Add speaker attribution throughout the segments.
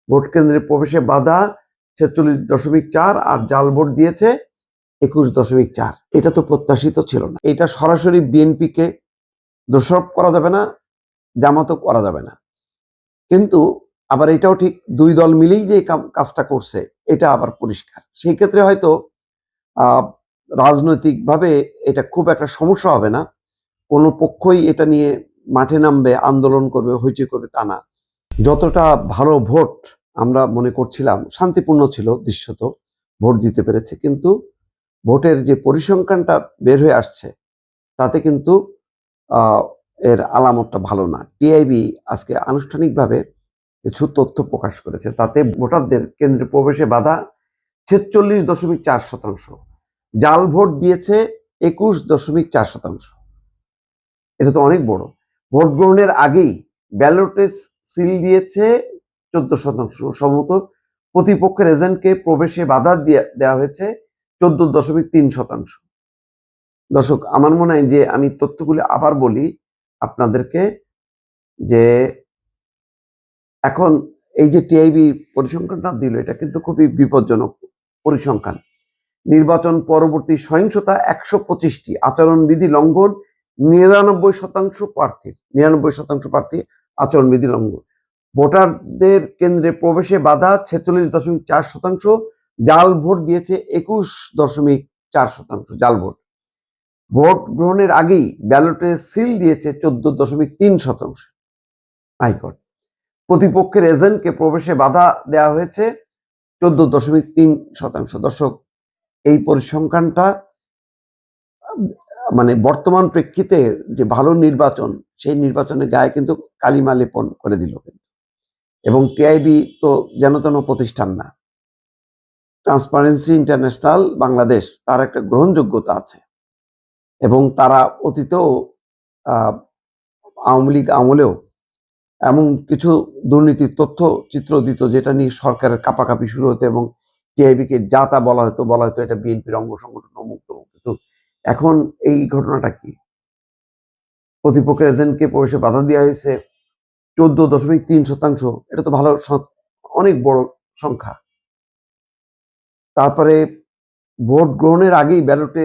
Speaker 1: Vote কেন্দ্রে প্রবেশে বাধা 46.4 আর জাল ভোট দিয়েছে 21.4। এটা তো প্রত্যাশিত ছিল না। এটা সরাসরি বিএনপিকে দোষারোপ করা যাবে না, জামাতও করা যাবে না। কিন্তু আবার এটাও ঠিক দুই দল মিলেই যে কাজটা করছে এটা আবার পরিষ্কার। সেই ক্ষেত্রে হয়তো রাজনৈতিকভাবে এটা খুব একটা সমস্যা হবে না, কোনো পক্ষই এটা নিয়ে মাঠে নামবে, আন্দোলন করবে, হইচই করবে তা না। যতটা ভালো ভোট আমরা মনে করছিলাম, শান্তিপূর্ণ ছিল দৃশ্যত, ভোট দিতে পেরেছে, কিন্তু ভোটের যে পরিসংখ্যানটা বের হয়ে আসছে তাতে কিন্তু এর আলামতটা ভালো না। টিআইবি আজকে আনুষ্ঠানিকভাবে কিছু তথ্য প্রকাশ করেছে, তাতে ভোটারদের কেন্দ্রে প্রবেশে বাধা 46.4%, জাল ভোট দিয়েছে 21.4%। এটা তো অনেক বড়। ভোট গ্রহণের আগেই ব্যালটে সিল দিয়েছে 14%। সম্ভবত প্রতিপক্ষের এজেন্টকে প্রবেশে বাধা দেওয়া হয়েছে 14.3%। দর্শক, আমার মনে হয় যে আমি তথ্যগুলি আবার বলি আপনাদেরকে, যে এখন এই যে টিআইবি পরিসংখ্যানটা দিল, এটা কিন্তু খুবই বিপজ্জনক পরিসংখ্যান। নির্বাচন পরবর্তী সহিংসতা 125টি, আচরণবিধি লঙ্ঘন 99% প্রার্থী আচরণবিধি লঙ্ঘন। ভোটারদের কেন্দ্রে প্রবেশে বাধা 46.4%, জাল ভোট দিয়েছে 21.4%। জাল ভোট। ভোট গ্রহণের আগেই ব্যালটে সিল দিয়েছে 14.3%। হাইকোর্ট। প্রতিপক্ষের এজেন্টকে প্রবেশে বাধা দেওয়া হয়েছে 14.3%। দর্শক, এই পরিসংখ্যানটা মানে বর্তমান প্রেক্ষিতে যে ভালো নির্বাচন, সেই নির্বাচনের গায়ে কিন্তু কালিমা লেপন করে দিল। এবং টিআইবি তো যেন তেন প্রতিষ্ঠান না, ট্রান্সপারেন্সি ইন্টারন্যাশনাল বাংলাদেশ, তার একটা গ্রহণযোগ্যতা আছে। এবং তারা অতীতেও আওয়ামী লীগ আমলেও এমন কিছু দুর্নীতির তথ্য চিত্র দিত যেটা নিয়ে সরকারের কাপাকাপি শুরু হতো, এবং টিআইবিকে যা তা বলা হতো এটা বিএনপির অঙ্গ সংগঠন মুক্ত। কিন্তু এখন এই ঘটনাটা কি? প্রতিপক্ষের এজেন্টকে প্রবেশে বাধা দেওয়া হয়েছে 14.3%। এটা তো ভালো, অনেক বড় সংখ্যা। তারপরে ভোট গ্রহণের আগেই ব্যালটে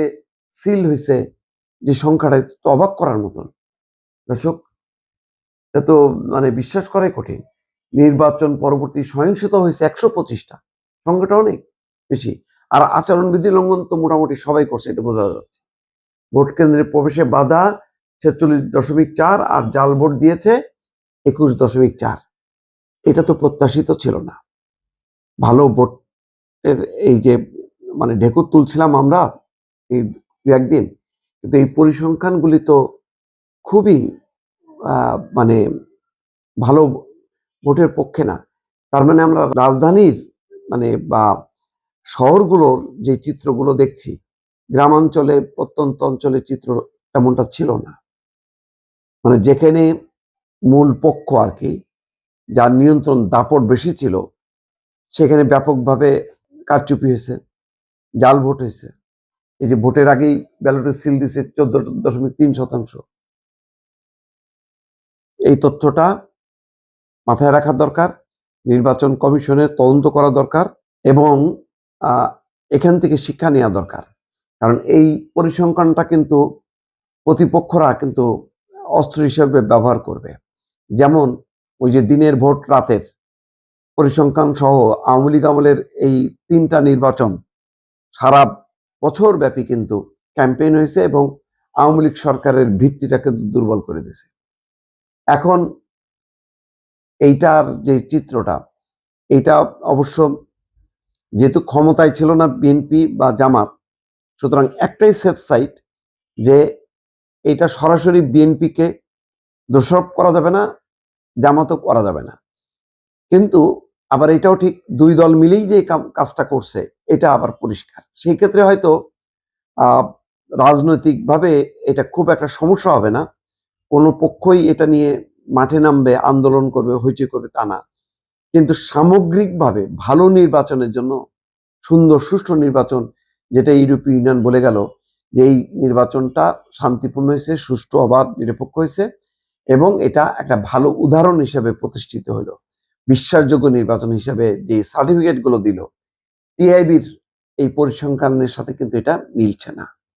Speaker 1: সিল হয়েছে যে সংখ্যাটা, তো অবাক করার মতন। দর্শক, এটা তো মানে বিশ্বাস করাই কঠিন। নির্বাচন পরবর্তী সহিংসতা হয়েছে 125টা, সংখ্যাটা অনেক বেশি। আর আচরণবিধি লঙ্ঘন তো মোটামুটি সবাই করছে, এটা বোঝা যাচ্ছে। ভোট কেন্দ্রে প্রবেশে বাধা 46.4 আর জাল ভোট দিয়েছে 21.4। এটা তো প্রত্যাশিত ছিল না। ভালো ভোটের এই যে মানে ঢেকুর তুলছিলাম আমরা এই একদিন, কিন্তু এই পরিসংখ্যানগুলি তো খুবই মানে ভালো ভোটের পক্ষে না। তার মানে আমরা রাজধানীর মানে বা শহরগুলোর যে চিত্রগুলো দেখছি, গ্রামাঞ্চলে প্রত্যন্ত অঞ্চলের চিত্র তেমনটা ছিল না। মানে যেখানে মূল পক্ষ আর কি, যার নিয়ন্ত্রণ দাপট বেশি ছিল, সেখানে ব্যাপকভাবে কারচুপি হয়েছে, জাল ভোট হয়েছে। এই যে ভোটের আগেই ব্যালটে সিল দিছে 14.3%। এই তথ্যটা মাথায় রাখার দরকার, নির্বাচন কমিশনের তদন্ত করা দরকার, এবং এখান থেকে শিক্ষা নেওয়া দরকার। কারণ এই পরিসংখ্যানটা কিন্তু প্রতিপক্ষরা কিন্তু অস্ত্র হিসেবে ব্যবহার করবে। যেমন ওই যে দিনের ভোট রাতের পরিসংখ্যান সহ আওয়ামী লীগ আমলের এই 3টা নির্বাচন সারা বছর ব্যাপী কিন্তু ক্যাম্পেইন হয়েছে, এবং আওয়ামী লীগ সরকারের ভিত্তিটাকে দুর্বল করে দিয়েছে। এখন এইটার যে চিত্রটা, এটা অবশ্য যেহেতু ক্ষমতায় ছিল না বিএনপি বা জামাত, সুতরাং একটাই সেফ সাইড, যে এটা সরাসরি বিএনপিকে দোষারোপ করা যাবে না, জামাতও করা যাবে না। কিন্তু আবার এটাও ঠিক দুই দল মিলেই যে কাজটা করছে এটা আবার পরিষ্কার। সেই ক্ষেত্রে হয়তো রাজনৈতিকভাবে এটা খুব একটা সমস্যা হবে না, কোনো পক্ষই এটা নিয়ে মাঠে নামবে, আন্দোলন করবে, হইচই করবে তা না। কিন্তু সামগ্রিকভাবে ভালো নির্বাচনের জন্য, সুন্দর সুষ্ঠু নির্বাচন, যেটা ইউরোপীয় ইউনিয়ন বলে গেল যে এই নির্বাচনটা শান্তিপূর্ণ হয়েছে, সুষ্ঠু, অবাধ, নিরপেক্ষ হয়েছে, এবং এটা একটা ভালো উদাহরণ হিসেবে প্রতিষ্ঠিত হলো। বিশ্বাসযোগ্য নির্বাচন হিসাবে যে সার্টিফিকেটগুলো দিল, টিআইবির এই পরিসংখ্যানের সাথে কিন্তু এটা মিলছে না।